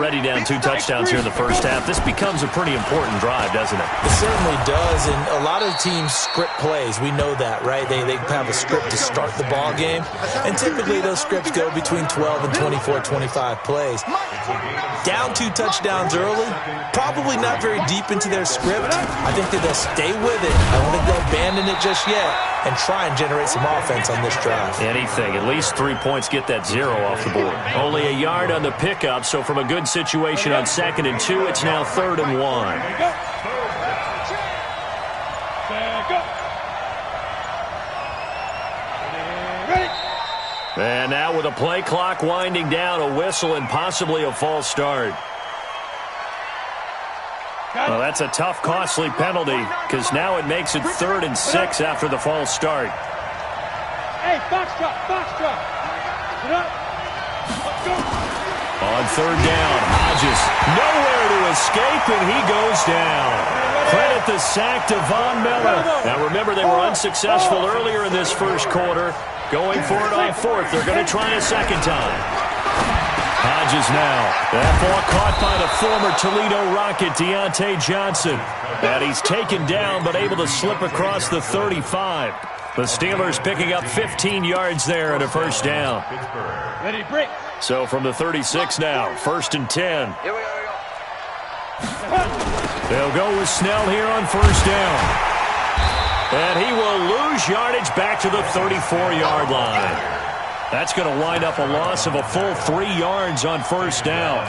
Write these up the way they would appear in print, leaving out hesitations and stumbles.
Already down 2 touchdowns here in the first half. This becomes a pretty important drive, doesn't it? It certainly does, and a lot of teams script plays. We know that, right? They have a script to start the ball game, and typically those scripts go between 12 and 24, 25 plays. Down 2 touchdowns early, probably not very deep into their script. I think that they'll stay with it. I don't think they'll abandon it just yet and try and generate some offense on this drive. Anything. At least 3 points, get that 0 off the board. Only a yard on the pickup, so from a good situation on 2nd and 2, it's now 3rd and 1. And now with a play clock winding down, a whistle and possibly a false start. Well, that's a tough, costly penalty because now it makes it 3rd and 6 after the false start. Hey, box drop, box drop. Get up. Let's go. On 3rd down, Hodges nowhere to escape, and he goes down. Credit the sack to Von Miller. Now remember, they were unsuccessful earlier in this first quarter. Going for it on 4th. They're going to try a second time. Hodges now. That ball caught by the former Toledo Rocket, Deontay Johnson. And he's taken down but able to slip across the 35. The Steelers picking up 15 yards there and a first down. Ready, break. So from the 36 now, 1st and 10. Here we go. They'll go with Snell here on 1st down. And he will lose yardage back to the 34-yard line. That's going to wind up a loss of a full 3 yards on 1st down.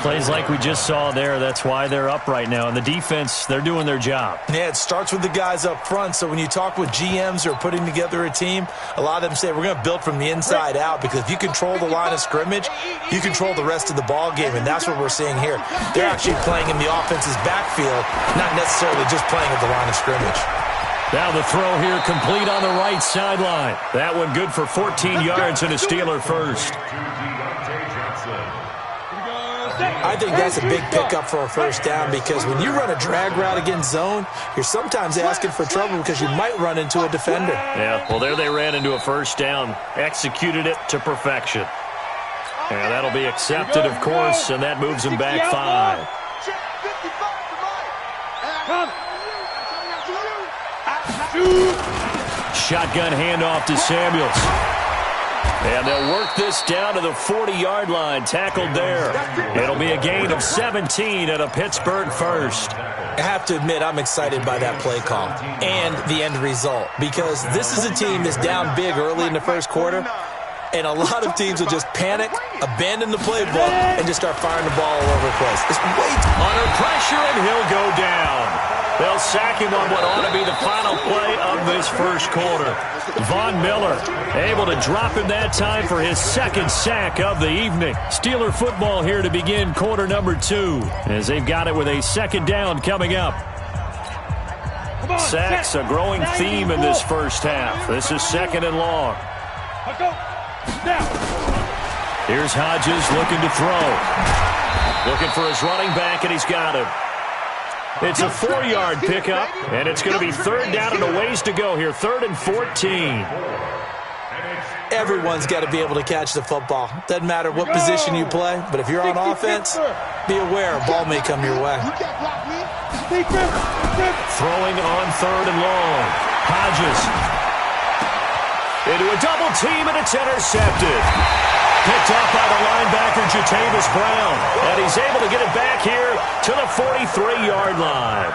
Plays like we just saw there, that's why they're up right now. And the defense, they're doing their job. Yeah, it starts with the guys up front. So when you talk with GMs who are putting together a team, a lot of them say we're going to build from the inside out, because if you control the line of scrimmage, you control the rest of the ball game, and that's what we're seeing here. They're actually playing in the offense's backfield, not necessarily just playing at the line of scrimmage. Now the throw here complete on the right sideline. That one good for 14 yards and a Steeler first. I think that's a big pickup for a first down, because when you run a drag route against zone, you're sometimes asking for trouble because you might run into a defender. Yeah, well, there they ran into a first down, executed it to perfection. And that'll be accepted, of course, and that moves them back 5. Shotgun handoff to Samuels. And they'll work this down to the 40-yard line, tackled there. It'll be a gain of 17 and a Pittsburgh first. I have to admit, I'm excited by that play call and the end result, because this is a team that's down big early in the first quarter, and a lot of teams will just panic, abandon the playbook, and just start firing the ball all over the place. It's way under pressure, and he'll go down. They'll sack him on what ought to be the final play of this first quarter. Von Miller able to drop him that time for his 2nd sack of the evening. Steeler football here to begin quarter number 2, as they've got it with a 2nd down coming up. Sacks a growing theme in this first half. This is 2nd and long. Here's Hodges looking to throw. Looking for his running back, and he's got him. It's a 4-yard pickup, and it's going to be 3rd down and a ways to go here. 3rd and 14. Everyone's got to be able to catch the football. Doesn't matter what position you play, but if you're on offense, be aware a ball may come your way. Throwing on 3rd and long. Hodges into a double team, and it's intercepted. Picked up by the linebacker, Jatavis Brown. And he's able to get it back here to the 43-yard line.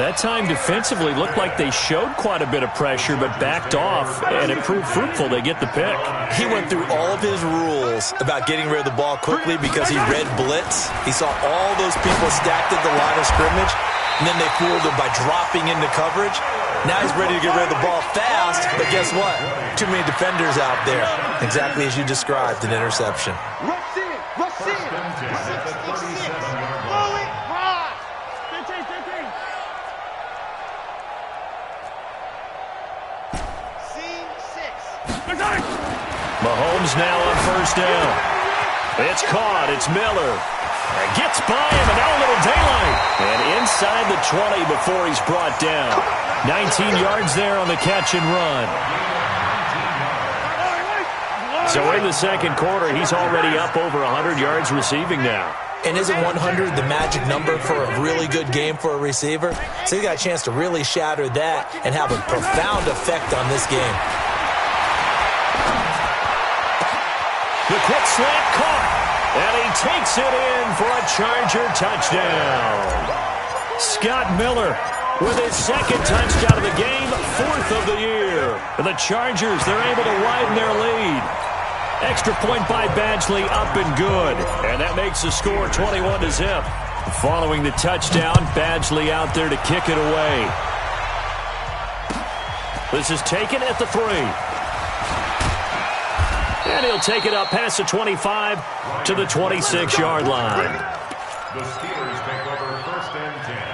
That time defensively looked like they showed quite a bit of pressure, but backed off, and it proved fruitful. They get the pick. He went through all of his rules about getting rid of the ball quickly because he read blitz. He saw all those people stacked at the line of scrimmage, and then they fooled him by dropping into coverage. Now he's ready to get rid of the ball fast, but guess what? Too many defenders out there. Exactly as you described, an interception. Rush in, rush in. 13. Mahomes now on 1st down. It's caught. It's Miller. And gets by him, and now a little daylight. And inside the 20 before he's brought down. 19 yards there on the catch and run. So in the second quarter, he's already up over 100 yards receiving now. And isn't 100 the magic number for a really good game for a receiver? So he's got a chance to really shatter that and have a profound effect on this game. The quick slant caught, and he takes it in for a Charger touchdown. Scott Miller with his second touchdown of the game, 4th of the year. The Chargers, they're able to widen their lead. Extra point by Badgley, up and good. And that makes the score 21-0. Following the touchdown, Badgley out there to kick it away. This is taken at the 3. And he'll take it up past the 25 to the 26-yard line. The Steelers take over 1st and 10.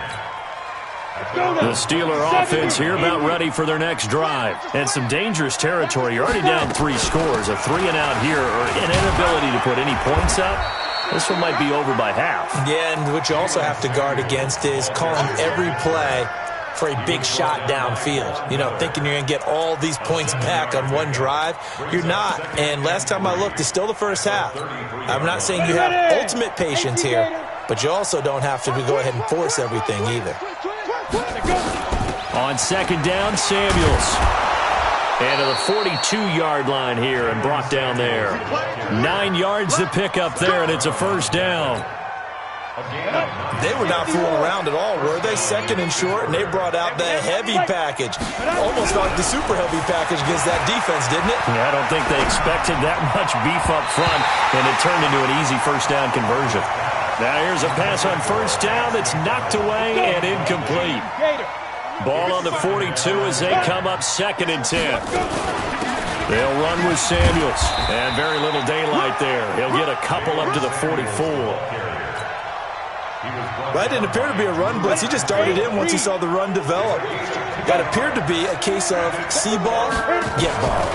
The Steeler offense here about ready for their next drive. And some dangerous territory. You're already down 3 scores. A 3-and-out here or an inability to put any points up. This one might be over by half. Yeah, and what you also have to guard against is calling every play for a big shot downfield. You know, thinking you're going to get all these points back on one drive. You're not. And last time I looked, it's still the first half. I'm not saying you have ultimate patience here, but you also don't have to go ahead and force everything either. On second down, Samuels. And to the 42-yard line here and brought down there. 9 yards to pick up there, and it's a first down. They were not fooling around at all, were they? Second and short, and they brought out the heavy package. Almost like the super heavy package against that defense, didn't it? Yeah, I don't think they expected that much beef up front, and it turned into an easy first down conversion. Now here's a pass on first down that's knocked away and incomplete. Ball on the 42 as they come up 2nd and 10. They'll run with Samuels, and very little daylight there. He'll get a couple up to the 44. That didn't appear to be a run blitz. He just darted in once he saw the run develop. That appeared to be a case of see ball, get ball.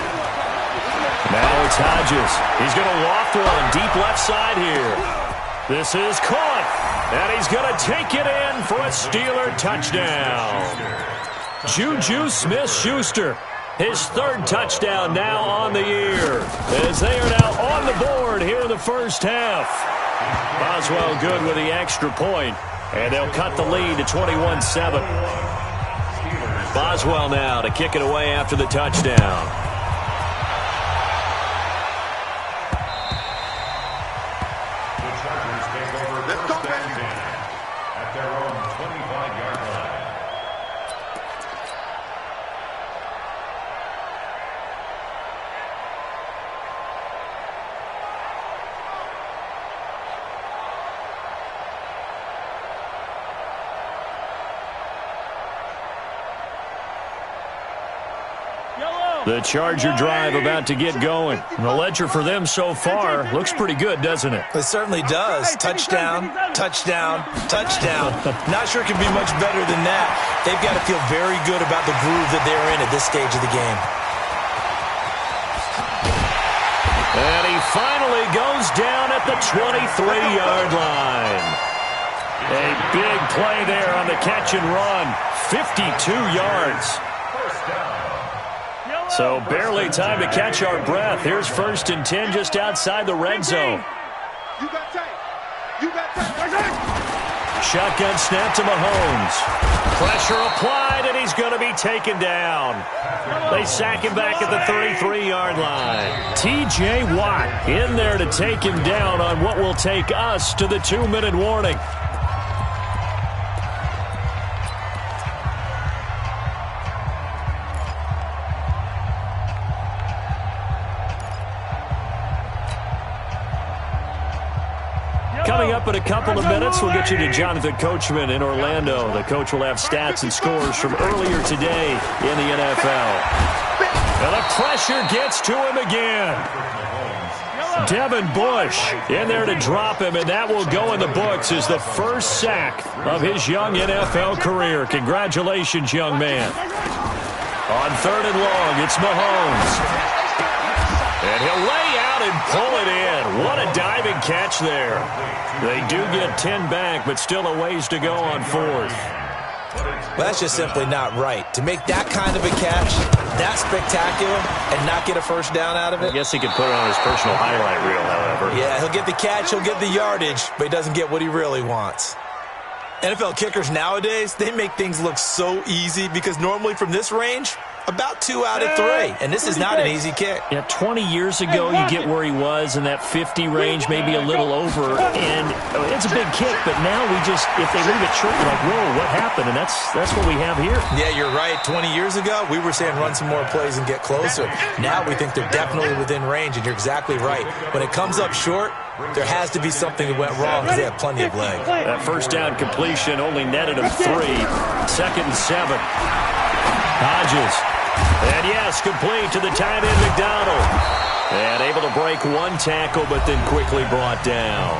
Now it's Hodges. He's going to loft one deep left side here. This is caught, and he's going to take it in for a Steeler touchdown. Juju Smith-Schuster, his 3rd touchdown now on the year, as they are now on the board here in the first half. Boswell good with the extra point, and they'll cut the lead to 21-7. Boswell now to kick it away after the touchdown. At their own 25-yard line. The Charger drive about to get going. The ledger for them so far looks pretty good, doesn't it? It certainly does. Touchdown, touchdown, touchdown. Not sure it can be much better than that. They've got to feel very good about the groove that they're in at this stage of the game. And he finally goes down at the 23-yard line. A big play there on the catch and run. 52 yards. So barely time to catch our breath. Here's 1st and 10 just outside the red zone. Shotgun snap to Mahomes. Pressure applied, and he's going to be taken down. They sack him back at the 33-yard line. T.J. Watt in there to take him down on what will take us to the 2-minute warning. Coming up in a couple of minutes, we'll get you to Jonathan Coachman in Orlando. The coach will have stats and scores from earlier today in the NFL. And the pressure gets to him again. Devin Bush in there to drop him, and that will go in the books as the first sack of his young NFL career. Congratulations, young man. On 3rd and long, it's Mahomes. And he'll lay out and pull it in. What a diving catch there. They do get 10 back, but still a ways to go on 4th. Well, that's just simply not right. To make that kind of a catch, that spectacular, and not get a first down out of it. I guess he could put it on his personal highlight reel, however. Yeah, he'll get the catch, he'll get the yardage, but he doesn't get what he really wants. NFL kickers nowadays, they make things look so easy because normally from this range, about 2 out of 3. And this is not an easy kick. Yeah, 20 years ago, you get where he was in that 50 range, maybe a little over. And it's a big kick, but now we just, if they leave it short, you're like, whoa, what happened? And that's what we have here. Yeah, you're right. 20 years ago, we were saying run some more plays and get closer. Now we think they're definitely within range, and you're exactly right. When it comes up short, there has to be something that went wrong because they have plenty of leg. That first down completion only netted him 3. 2nd and 7. Hodges. And yes, complete to the tight end, McDonald. And able to break 1 tackle, but then quickly brought down.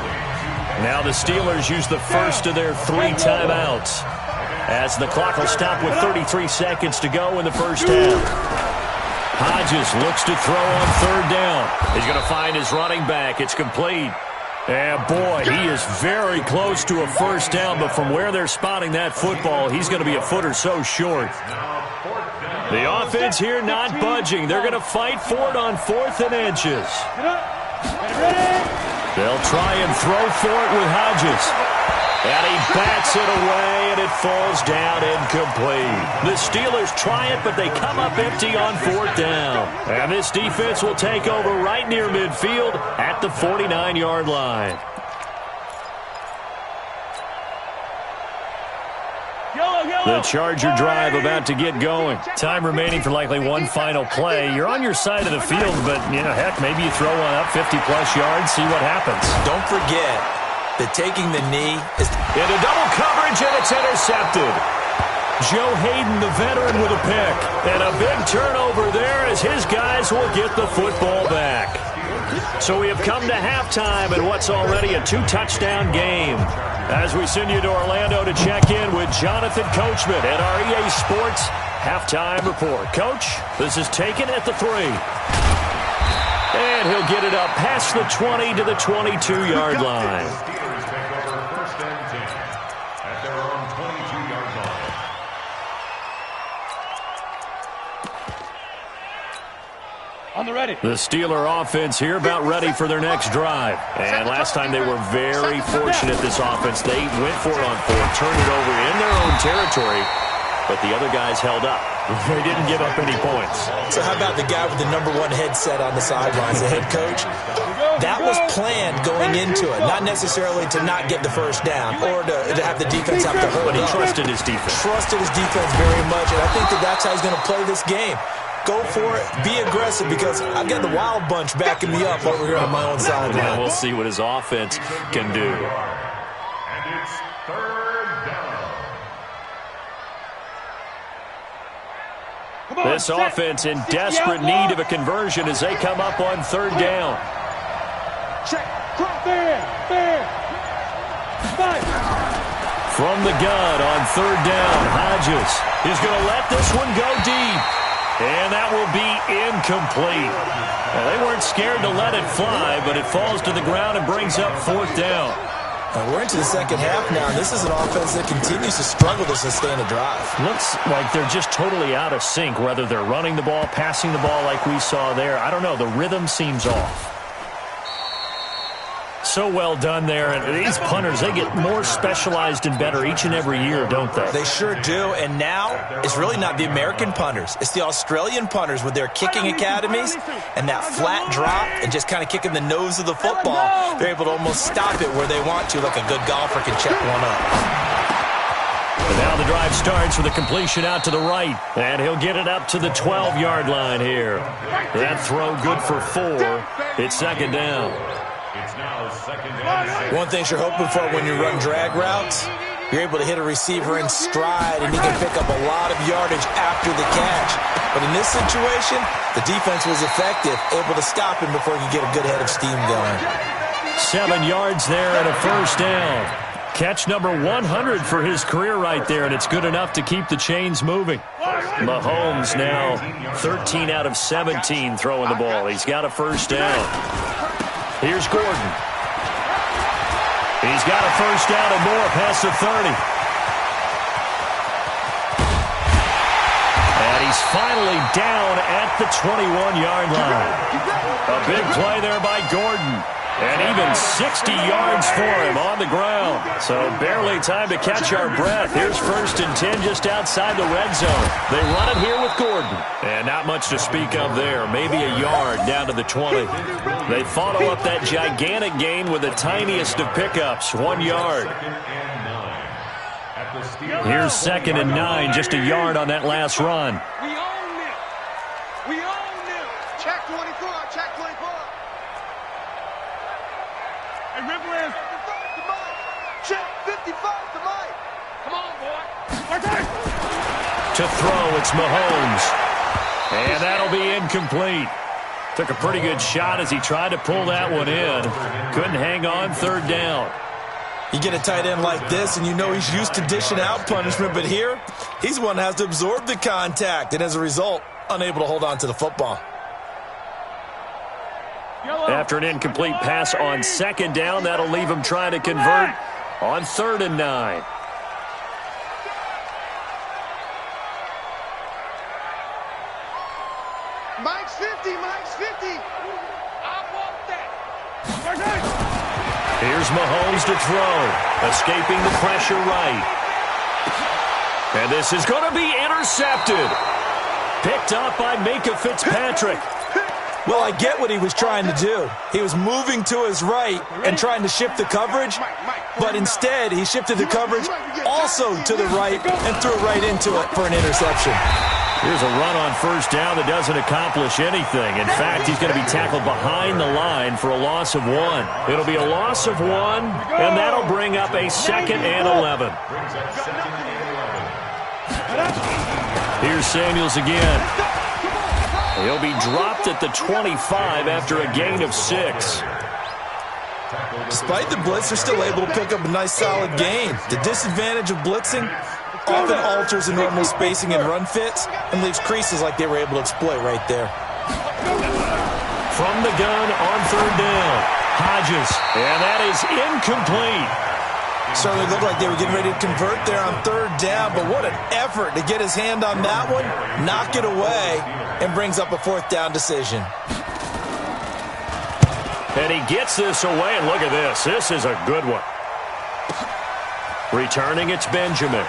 Now the Steelers use the first of their 3 timeouts, as the clock will stop with 33 seconds to go in the first half. Hodges looks to throw on 3rd down. He's going to find his running back. It's complete. And boy, he is very close to a first down, but from where they're spotting that football, he's going to be a foot or so short. The offense here not budging. They're going to fight for it on 4th and inches. They'll try and throw for it with Hodges. And he bats it away, and it falls down incomplete. The Steelers try it, but they come up empty on 4th down. And this defense will take over right near midfield at the 49-yard line. The Charger drive about to get going. Time remaining for likely one final play. You're on your side of the field, but, you know, heck, maybe you throw one up 50-plus yards, see what happens. Don't forget that taking the knee is into double coverage, and it's intercepted. Joe Hayden, the veteran, with a pick. And a big turnover there as his guys will get the football back. So we have come to halftime in what's already a 2-touchdown game. As we send you to Orlando to check in with Jonathan Coachman at our EA Sports Halftime Report. Coach, this is taken at the 3. And he'll get it up past the 20 to the 22-yard line. On the ready. The Steeler offense here about ready for their next drive. And last time they were very fortunate, this offense. They went for it on 4th, turned it over in their own territory, but the other guys held up. They didn't give up any points. So how about the guy with the #1 headset on the sidelines, the head coach? That was planned going into it, not necessarily to not get the first down or to have the defense have to hold up. But he trusted his defense. Trusted his defense very much, and I think that's how he's going to play this game. Go for it. Be aggressive, because I've got the Wild Bunch backing me up over here on my own sideline. Yeah, we'll see what his offense can do. And it's 3rd down. This offense in desperate need of a conversion as they come up on 3rd down. Check. Fair. 5. From the gun on 3rd down, Hodges is going to let this one go deep. And that will be incomplete. Well, they weren't scared to let it fly, but it falls to the ground and brings up 4th down. And we're into the second half now, and this is an offense that continues to struggle to sustain a drive. Looks like they're just totally out of sync, whether they're running the ball, passing the ball like we saw there. I don't know. The rhythm seems off. So well done there. And these punters, they get more specialized and better each and every year, don't they? They sure do. And now it's really not the American punters. It's the Australian punters with their kicking academies and that flat drop and just kind of kicking the nose of the football. They're able to almost stop it where they want to, like a good golfer can check one up. And now the drive starts with a completion out to the right. And he'll get it up to the 12-yard line here. That throw good for 4. It's 2nd down. It's now 2nd down. One thing you're hoping for when you run drag routes, you're able to hit a receiver in stride, and he can pick up a lot of yardage after the catch. But in this situation, the defense was effective, able to stop him before he could get a good head of steam going. 7 yards there and a first down. Catch number 100 for his career right there, and it's good enough to keep the chains moving. Mahomes now 13 out of 17 throwing the ball. He's got a first down. Here's Gordon. He's got a first down and more past the 30. he's finally down at the 21-yard line. A big play there by Gordon. And even 60 yards for him on the ground. So barely time to catch our breath. Here's 1st and 10 just outside the red zone. They run it here with Gordon. And not much to speak of there. Maybe a yard down to the 20. They follow up that gigantic gain with the tiniest of pickups, 1 yard. Here's 2nd and 9, just a yard on that last run. We own it. We own it. Check 24. Check 24. Hey, Riverlands. 55 to Mike. Check 55 to Mike. Come on, boy. Okay. To throw, it's Mahomes. And that'll be incomplete. Took a pretty good shot as he tried to pull that one in. Couldn't hang on, 3rd down. You get a tight end like this, and you know he's used to dishing out punishment, but here, he's the one that has to absorb the contact, and as a result, unable to hold on to the football. After an incomplete pass on 2nd down, that'll leave him trying to convert on 3rd and 9. Mike's 50. Mike's 50. I want that. Here's Mahomes to throw, escaping the pressure right. And this is going to be intercepted. Picked up by Minka Fitzpatrick. Well, I get what he was trying to do. He was moving to his right and trying to shift the coverage, but instead he shifted the coverage also to the right and threw right into it for an interception. Here's a run on 1st down that doesn't accomplish anything. In fact, he's going to be tackled behind the line for a loss of 1. It'll be a loss of 1, and that'll bring up a 2nd and 11. Here's Samuels again. He'll be dropped at the 25 after a gain of 6. Despite the blitz, they're still able to pick up a nice solid gain. The disadvantage of blitzing often alters the normal spacing and run fits and leaves creases like they were able to exploit right there. From the gun on 3rd down, Hodges, and that is incomplete. Certainly looked like they were getting ready to convert there on 3rd down, but what an effort to get his hand on that one, knock it away, and brings up a 4th down decision. And he gets this away, and look at this. This is a good one. Returning, it's Benjamin.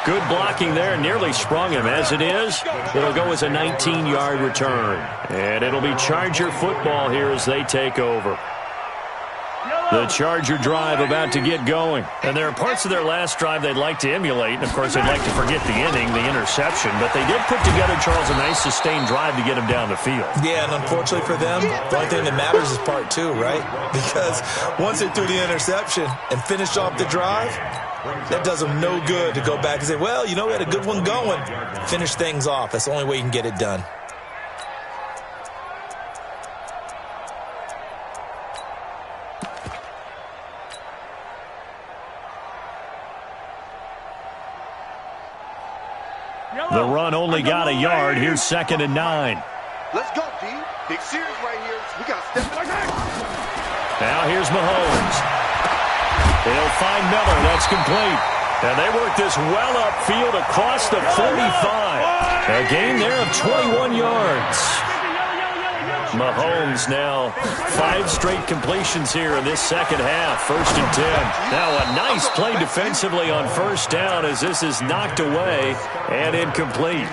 Good blocking there, nearly sprung him. As it is, it'll go as a 19-yard return. And it'll be Charger football here as they take over. The Charger drive about to get going. And there are parts of their last drive they'd like to emulate. And, of course, they'd like to forget the inning, the interception. But they did put together, Charles, a nice sustained drive to get him down the field. Yeah, and unfortunately for them, the only thing that matters is part 2, right? Because once they threw the interception and finished off the drive, that does them no good to go back and say, well, you know, we had a good one going. Finish things off. That's the only way you can get it done. The run only got a yard. Here's 2nd and 9. Let's go, D. Big series right here. We got to step it. Now here's Mahomes. He'll find Miller. That's complete. And they work this well upfield across the 45. A gain there of 21 yards. Mahomes now 5 straight completions here in this second half. 1st and 10. Now a nice play defensively on 1st down as this is knocked away and incomplete.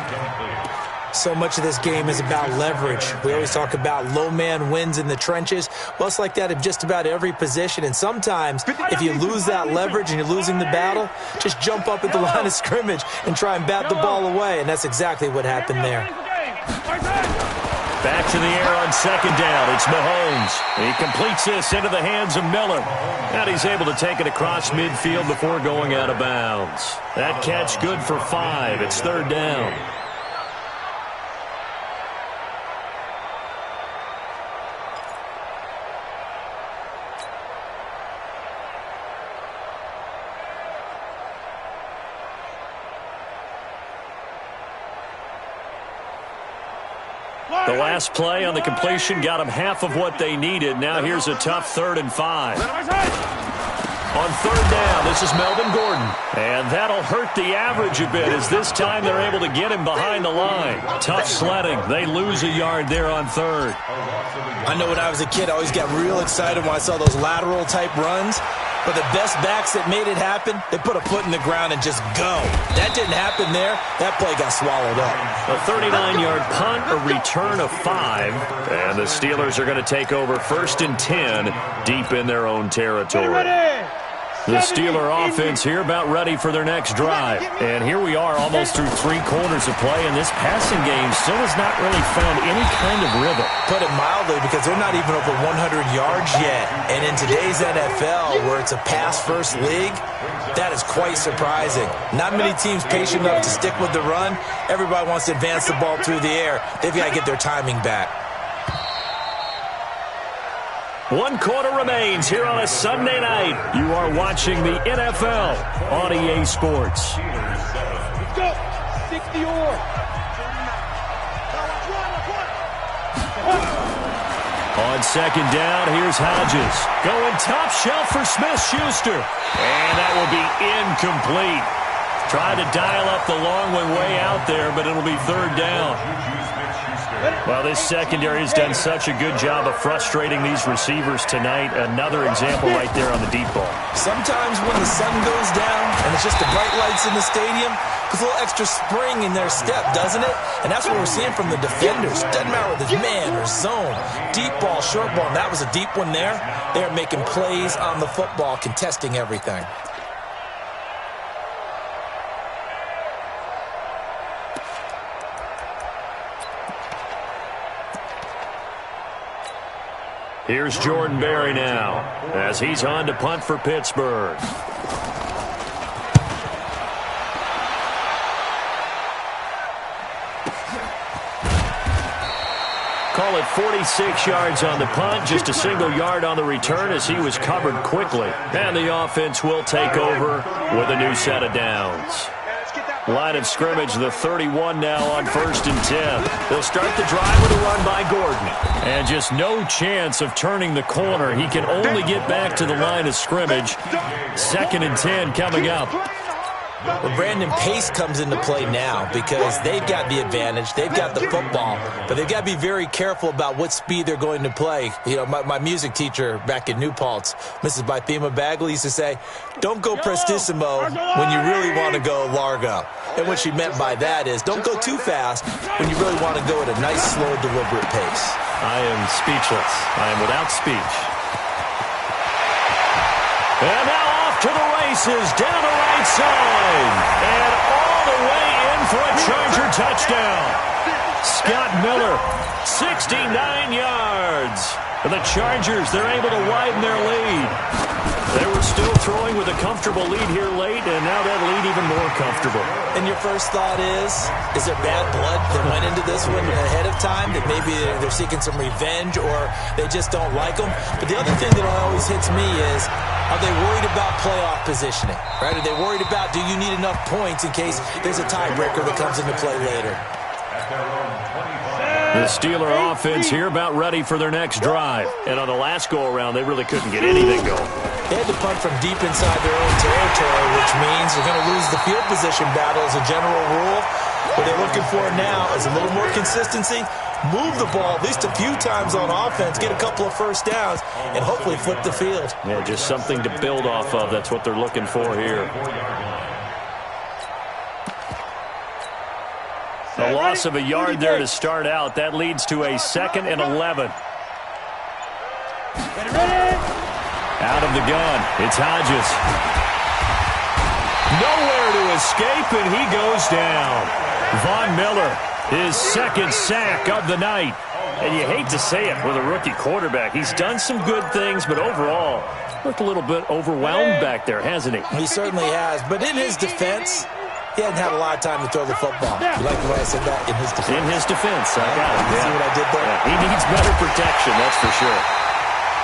So much of this game is about leverage. We always talk about low man wins in the trenches. Well, it's like that in just about every position. And sometimes if you lose that leverage and you're losing the battle, just jump up at the line of scrimmage and try and bat the ball away. And that's exactly what happened there. Back to the air on 2nd down. It's Mahomes. He completes this into the hands of Miller. And he's able to take it across midfield before going out of bounds. That catch good for 5. It's 3rd down. The last play on the completion got them half of what they needed. Now here's a tough 3rd and 5. On third down, this is Melvin Gordon. And that'll hurt the average a bit as this time they're able to get him behind the line. Tough sledding. They lose a yard there on third. I know when I was a kid, I always got real excited when I saw those lateral-type runs. But the best backs that made it happen, they put a foot in the ground and just go. That didn't happen there. That play got swallowed up. A 39-yard punt, a return of 5. And the Steelers are going to take over 1st and 10 deep in their own territory. The Steeler offense here about ready for their next drive. And here we are almost through 3 quarters of play, and this passing game still has not really found any kind of rhythm. Put it mildly, because they're not even over 100 yards yet. And in today's NFL, where it's a pass-first league, that is quite surprising. Not many teams patient enough to stick with the run. Everybody wants to advance the ball through the air. They've got to get their timing back. 1 quarter remains here on a Sunday night. You are watching the NFL on EA Sports. Let's go. 60 or. On second down, here's Hodges. Going top shelf for Smith-Schuster. And that will be incomplete. Trying to dial up the long one way out there, but it'll be third down. Well, this secondary has done such a good job of frustrating these receivers tonight. Another example right there on the deep ball. Sometimes when the sun goes down and it's just the bright lights in the stadium, there's a little extra spring in their step, doesn't it? And that's what we're seeing from the defenders. Doesn't matter whether it's man or zone, deep ball, short ball. And that was a deep one there. They're making plays on the football, contesting everything. Here's Jordan Berry now as he's on to punt for Pittsburgh. Call it 46 yards on the punt, just a single yard on the return as he was covered quickly. And the offense will take over with a new set of downs. Line of scrimmage, the 31 now on 1st and 10. They'll start the drive with a run by Gordon. And just no chance of turning the corner. He can only get back to the line of scrimmage. 2nd and 10 coming up. Well, Brandon Pace comes into play now because they've got the advantage. They've got the football, but they've got to be very careful about what speed they're going to play. You know, my music teacher back in New Paltz, Mrs. Bythema Bagley, used to say, don't go prestissimo when you really want to go largo. And what she meant by that is don't go too fast when you really want to go at a nice, slow, deliberate pace. I am speechless. I am without speech. And now off to the races, down the right side. And all the way in for a Charger touchdown. Scott Miller, 69 yards. And the Chargers, they're able to widen their lead. They were still throwing with a comfortable lead here late, and now that lead even more comfortable. And your first thought is there bad blood that went into this one ahead of time, that maybe they're seeking some revenge or they just don't like them? But the other thing that always hits me is, are they worried about playoff positioning? Right? Are they worried about, do you need enough points in case there's a tiebreaker that comes into play later? The Steeler offense here about ready for their next drive. And on the last go-around, they really couldn't get anything going. They had to punt from deep inside their own territory, which means they're going to lose the field position battle as a general rule. What they're looking for now is a little more consistency, move the ball at least a few times on offense, get a couple of first downs, and hopefully flip the field. Yeah, just something to build off of. That's what they're looking for here. A loss of a yard there to start out. That leads to a 2nd and 11. Out of the gun, it's Hodges. Nowhere to escape, and he goes down. Von Miller, his 2nd sack of the night. And you hate to say it with a rookie quarterback. He's done some good things, but overall, looked a little bit overwhelmed back there, hasn't he? He certainly has, but in his defense, he hasn't had a lot of time to throw the football. You like the way I said that? In his defense. In his defense, I got it. See what I did there? Yeah, he needs better protection, that's for sure.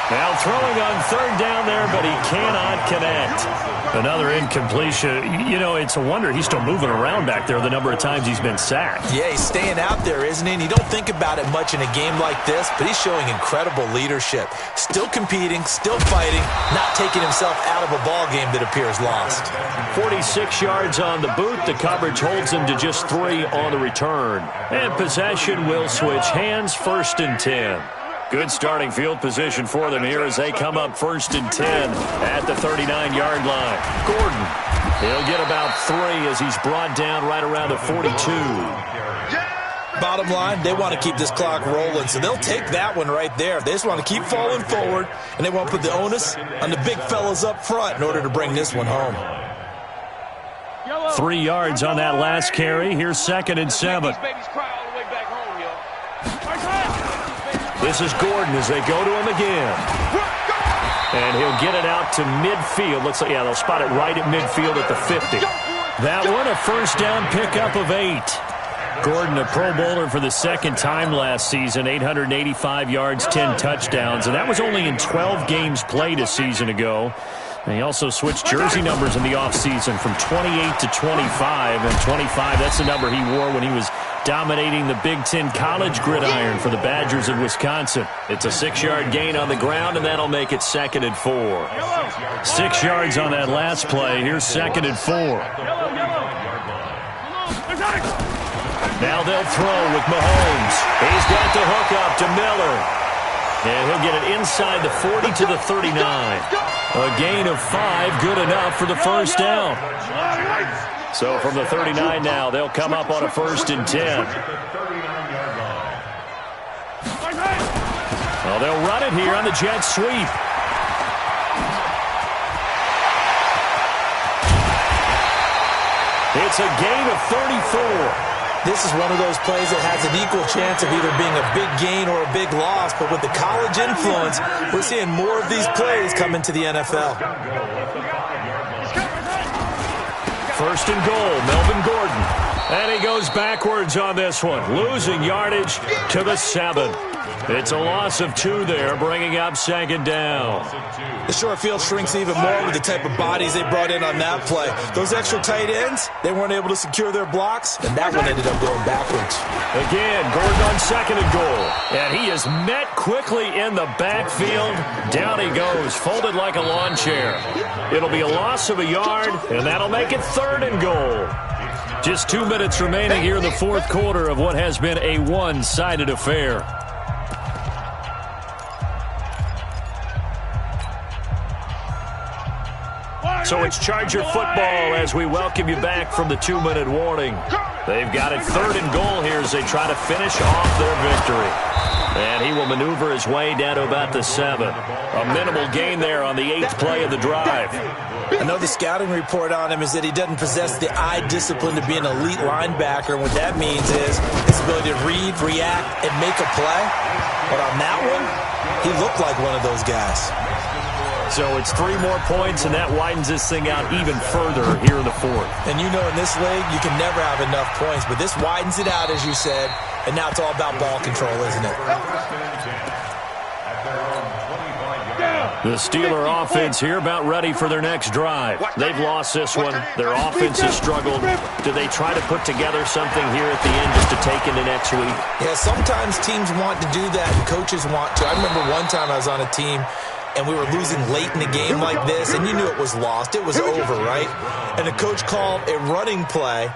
Now throwing on third down there, but he cannot connect. Another incompletion. You know, it's a wonder he's still moving around back there the number of times he's been sacked. Yeah, he's staying out there, isn't he? And you don't think about it much in a game like this, but he's showing incredible leadership. Still competing, still fighting, not taking himself out of a ball game that appears lost. 46 yards on the boot. The coverage holds him to just 3 on the return. And possession will switch hands, 1st and 10. Good starting field position for them here as they come up 1st and 10 at the 39-yard line. Gordon, he'll get about 3 as he's brought down right around the 42. Bottom line, they want to keep this clock rolling, so they'll take that one right there. They just want to keep falling forward, and they want to put the onus on the big fellas up front in order to bring this one home. 3 yards on that last carry. Here's 2nd and 7. This is Gordon as they go to him again. And he'll get it out to midfield. Looks like, yeah, they'll spot it right at midfield at the 50. That one, a 1st down pickup of 8. Gordon, a Pro Bowler for the 2nd time last season, 885 yards, 10 touchdowns. And that was only in 12 games played a season ago. And he also switched jersey numbers in the offseason from 28 to 25. And 25, that's the number he wore when he was dominating the Big Ten college gridiron for the Badgers of Wisconsin. It's a 6-yard gain on the ground, and that'll make it 2nd and 4. 6 yards on that last play. Here's 2nd and 4. Now they'll throw with Mahomes. He's got the hook up to Miller. And he'll get it inside the 40 to the 39. A gain of 5, good enough for the 1st down. So from the 39 now, they'll come up on a 1st and 10. Well, they'll run it here on the jet sweep. It's a gain of 34. This is one of those plays that has an equal chance of either being a big gain or a big loss, but with the college influence, we're seeing more of these plays come into the NFL. 1st and goal, Melvin Gordon. And he goes backwards on this one, losing yardage to the 7. It's a loss of 2 there, bringing up 2nd down. The short field shrinks even more with the type of bodies they brought in on that play. Those extra tight ends, they weren't able to secure their blocks, and that one ended up going backwards. Again, Gordon on 2nd and goal. And he is met quickly in the backfield. Down he goes, folded like a lawn chair. It'll be a loss of a yard, and that'll make it 3rd and goal. Just 2 minutes remaining here in the 4th quarter of what has been a one-sided affair. So it's Charger football as we welcome you back from the 2-minute warning. They've got it 3rd and goal here as they try to finish off their victory. And he will maneuver his way down to about the 7. A minimal gain there on the 8th play of the drive. I know the scouting report on him is that he doesn't possess the eye discipline to be an elite linebacker. And what that means is his ability to read, react, and make a play. But on that one, he looked like one of those guys. So it's 3 more points, and that widens this thing out even further here in the 4th. And you know in this league, you can never have enough points. But this widens it out, as you said. And now it's all about ball control, isn't it? The Steeler offense here about ready for their next drive. They've lost this one. Their offense has struggled. Do they try to put together something here at the end just to take into next week? Yeah, sometimes teams want to do that and coaches want to. I remember one time I was on a team and we were losing late in a game like this, and you knew it was lost. It was over, right? And the coach called a running play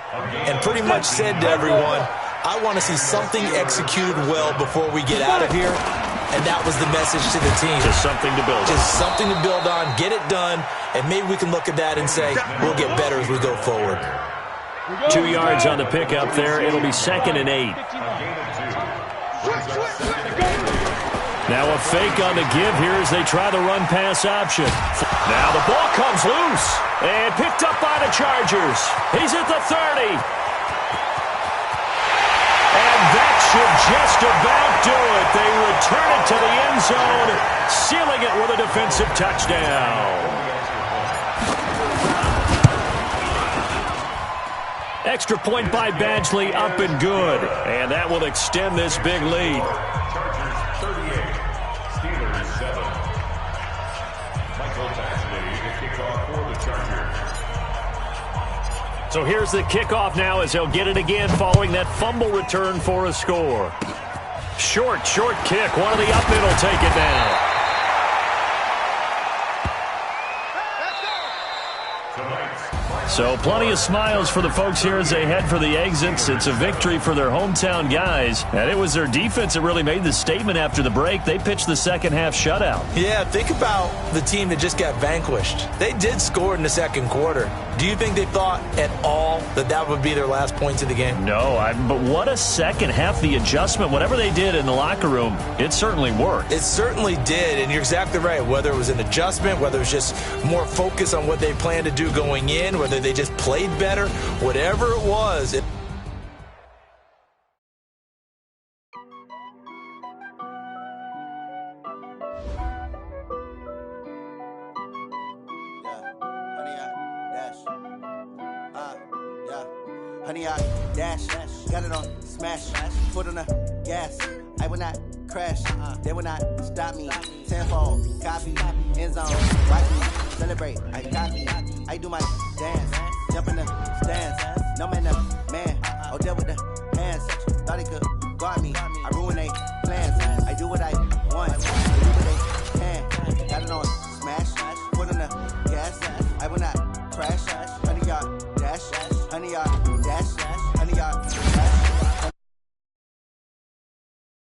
and pretty much said to everyone, I want to see something executed well before we get out of here. And that was the message to the team. Just something to build on. Just something to build on, get it done, and maybe we can look at that and say, we'll get better as we go forward. 2 yards on the pickup there. It'll be 2nd and 8. Now a fake on the give here as they try the run-pass option. Now the ball comes loose and picked up by the Chargers. He's at the 30. And that should just about do it. They return it to the end zone, sealing it with a defensive touchdown. Extra point by Badgley, up and good. And that will extend this big lead. Chargers 38, Steelers 7. So here's the kickoff now as he'll get it again following that fumble return for a score. Short kick. One of the up mid will take it down. So plenty of smiles for the folks here as they head for the exits. It's a victory for their hometown guys. And it was their defense that really made the statement after the break. They pitched the second half shutout. Yeah, think about the team that just got vanquished. They did score in the second quarter. Do you think they thought at all that that would be their last points of the game? No, but what a second half. The adjustment, whatever they did in the locker room, it certainly worked. It certainly did, and you're exactly right. Whether it was an adjustment, whether it was just more focus on what they planned to do going in, whether they just played better, whatever it was. Honey, I dash, got it on smash, foot on the gas. I will not crash, they will not stop me. Tenfold, copy, end zone, watch me celebrate. I copy, I do my dance, jump in the stands. No man, oh, deal with the hands. Thought he could guard me, I ruin they plans. I do what I want, I do what they can. Got it on smash, foot on the gas. I will not crash, honey, y'all dash, honey, y'all dash, honey, y'all